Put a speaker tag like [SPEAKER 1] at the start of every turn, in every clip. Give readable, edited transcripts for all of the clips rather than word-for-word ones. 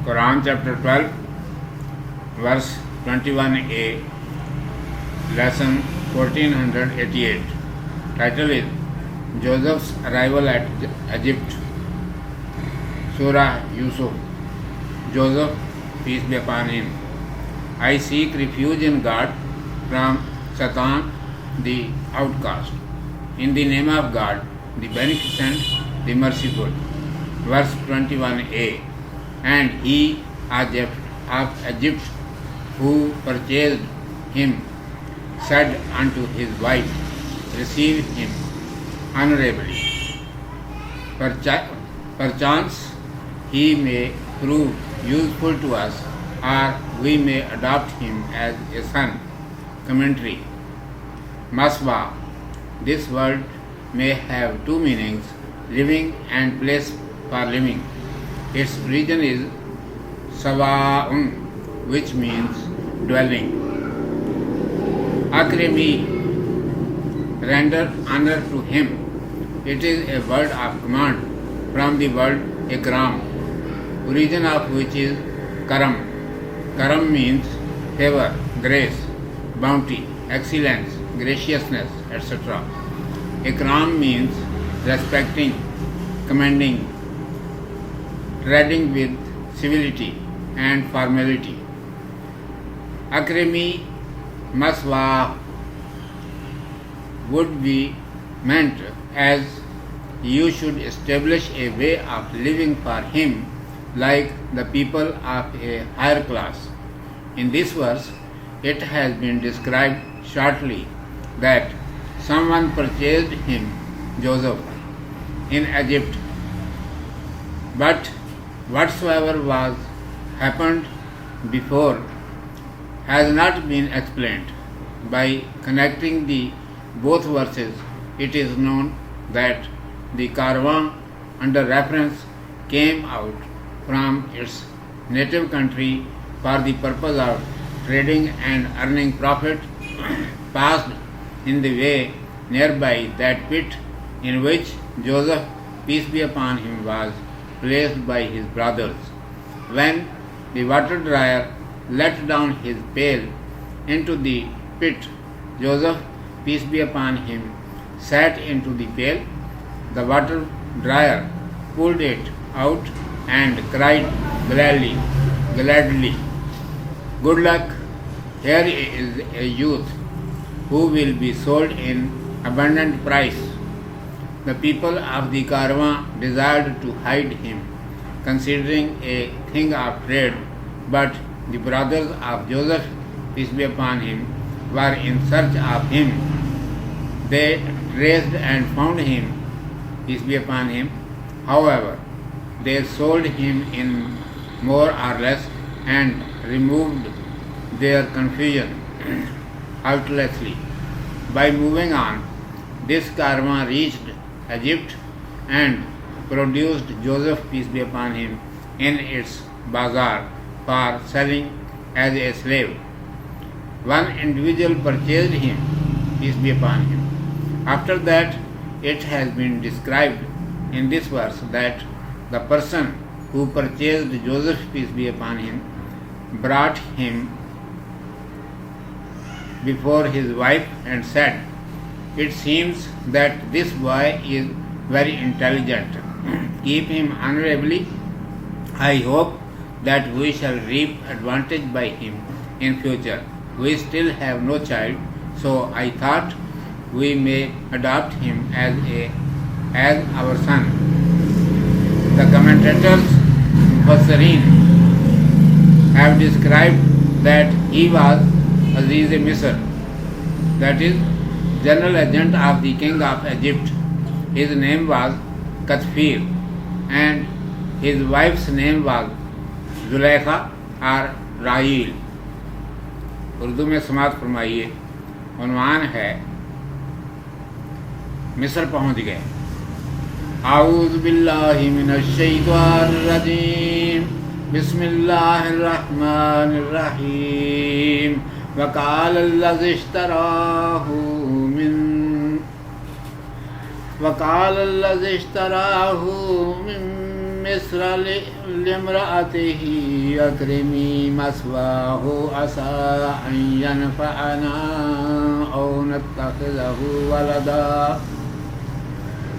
[SPEAKER 1] Quran chapter 12, verse 21a, lesson 1488. Title is Joseph's Arrival at Egypt. Surah Yusuf. Joseph, peace be upon him. I seek refuge in God from Satan, the outcast. In the name of God, the Beneficent, the Merciful. Verse 21a. And he of Egypt, who purchased him, said unto his wife, receive him honorably. Perchance he may prove useful to us, or we may adopt him as a son. Commentary. Maswa. This word may have two meanings, living and place for living. Its origin is Sawa'un, which means dwelling. Akrimi, render honor to him. It is a word of command from the word ikram, origin of which is karam. Karam means favor, grace, bounty, excellence, graciousness, etc. Ikram means respecting, commending, treading with civility and formality. Akrimi maswa would be meant as you should establish a way of living for him like the people of a higher class. In this verse, it has been described shortly that someone purchased him, Joseph, in Egypt. But whatsoever was happened before has not been explained. By connecting the both verses, it is known that the caravan under reference came out from its native country for the purpose of trading and earning profit, passed in the way nearby that pit in which Joseph, peace be upon him, was placed by his brothers. When the water dryer let down his pail into the pit, Joseph, peace be upon him, sat into the pail. The water dryer pulled it out and cried gladly, good luck, here is a youth who will be sold in abundant price. The people of the caravan desired to hide him, considering a thing of trade, but the brothers of Joseph, peace be upon him, were in search of him. They traced and found him, peace be upon him. However, they sold him in more or less and removed their confusion artlessly. By moving on, this caravan reached Egypt and produced Joseph, peace be upon him, in its bazaar for selling as a slave. One individual purchased him, peace be upon him. After that, it has been described in this verse that the person who purchased Joseph, peace be upon him, brought him before his wife and said, it seems that this boy is very intelligent. Keep him honorably. I hope that we shall reap advantage by him in future. We still have no child, so I thought we may adopt him as our son. The commentators, Mufassirin, have described that he was Aziz Misr, that is, general agent of the king of Egypt. His name was Katfir and his wife's name was Zulaikha or Rahil. Urdu میں سماعت فرمائیے. عنوان ہے مصر پہنچ گئے. اعوذ باللہ من الشیطان الرجیم بسم اللہ الرحمن الرحیم. وقال الذی اشتراہ من مصر لامرأته أكرمي مثواه عسى أن ينفعنا أو نتخذه ولدا۔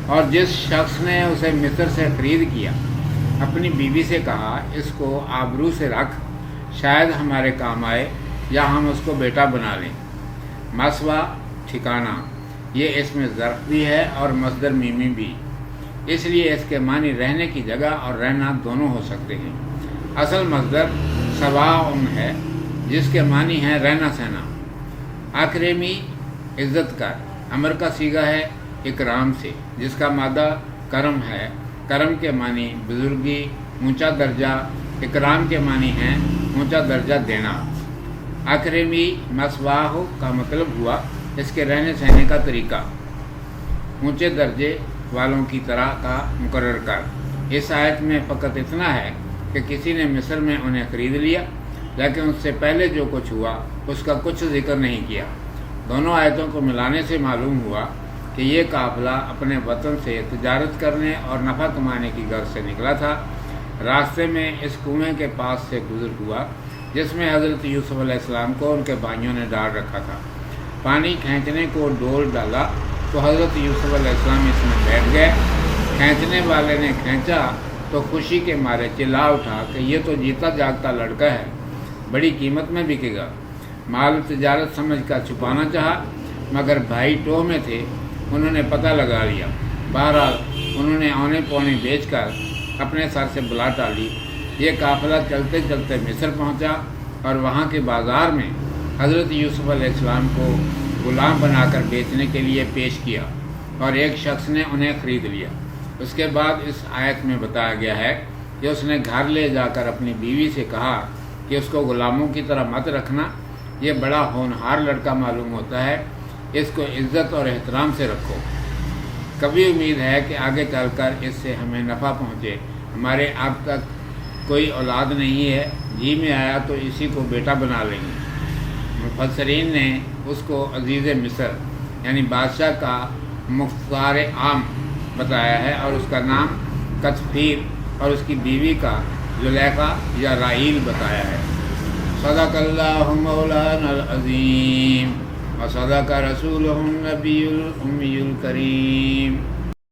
[SPEAKER 1] اور جس شخص نے اسے مصر سے خرید کیا اپنی بیوی سے کہا اس کو آبرو سے رکھ، شاید ہمارے کام آئے یا ہم اس کو بیٹا بنا لیں۔ مسوا ٹھکانہ، یہ اس میں ظرف بھی ہے اور مصدر میمی بھی، اس لیے اس کے معنی رہنے کی جگہ اور رہنا دونوں ہو سکتے ہیں۔ اصل مصدر سواء ہے جس کے معنی ہے رہنا سہنا۔ اکرمی عزت کر، امر کا صیغہ ہے اکرام سے جس کا مادہ کرم ہے۔ کرم کے معنی بزرگی، اونچا درجہ، اکرام کے معنی ہے اونچا درجہ دینا۔ اکرمی مثواہ کا مطلب ہوا اس کے رہنے سہنے کا طریقہ، اونچے درجے والوں کی طرح کا مقرر کر۔ اس آیت میں فقط اتنا ہے کہ کسی نے مصر میں انہیں خرید لیا، لیکن اس سے پہلے جو کچھ ہوا اس کا کچھ ذکر نہیں کیا۔ دونوں آیتوں کو ملانے سے معلوم ہوا کہ یہ قافلہ اپنے وطن سے تجارت کرنے اور نفع کمانے کی غرض سے نکلا تھا۔ راستے میں اس کنویں کے پاس سے گزر ہوا جس میں حضرت یوسف علیہ السلام کو ان کے بھائیوں نے ڈال رکھا تھا۔ پانی کھینچنے کو ڈول ڈالا تو حضرت یوسف علیہ السلام اس میں بیٹھ گئے۔ کھینچنے والے نے کھینچا تو خوشی کے مارے چلا اٹھا کہ یہ تو جیتا جاگتا لڑکا ہے، بڑی قیمت میں بکے گا۔ مال تجارت سمجھ کر چھپانا چاہا مگر بھائی ٹوہ میں تھے، انہوں نے پتہ لگا لیا۔ بہرحال انہوں نے اونے پونے بیچ کر اپنے سر سے بلا ٹالی۔ یہ قافلہ چلتے چلتے مصر پہنچا اور وہاں کے بازار میں حضرت یوسف علیہ السلام کو غلام بنا کر بیچنے کے لیے پیش کیا اور ایک شخص نے انہیں خرید لیا۔ اس کے بعد اس آیت میں بتایا گیا ہے کہ اس نے گھر لے جا کر اپنی بیوی سے کہا کہ اس کو غلاموں کی طرح مت رکھنا، یہ بڑا ہونہار لڑکا معلوم ہوتا ہے، اس کو عزت اور احترام سے رکھو۔ کبھی امید ہے کہ آگے چل کر اس سے ہمیں نفع پہنچے۔ ہمارے اب تک کوئی اولاد نہیں ہے، جی میں آیا تو اسی کو بیٹا بنا لیں گے۔ مفسرین نے اس کو عزیز مصر یعنی بادشاہ کا مختار عام بتایا ہے اور اس کا نام کتفیر اور اس کی بیوی کا زلیخا یا رائیل بتایا ہے۔ صدق اللہ مولانا العظیم وصدق رسولہ النبی الأمی الکریم۔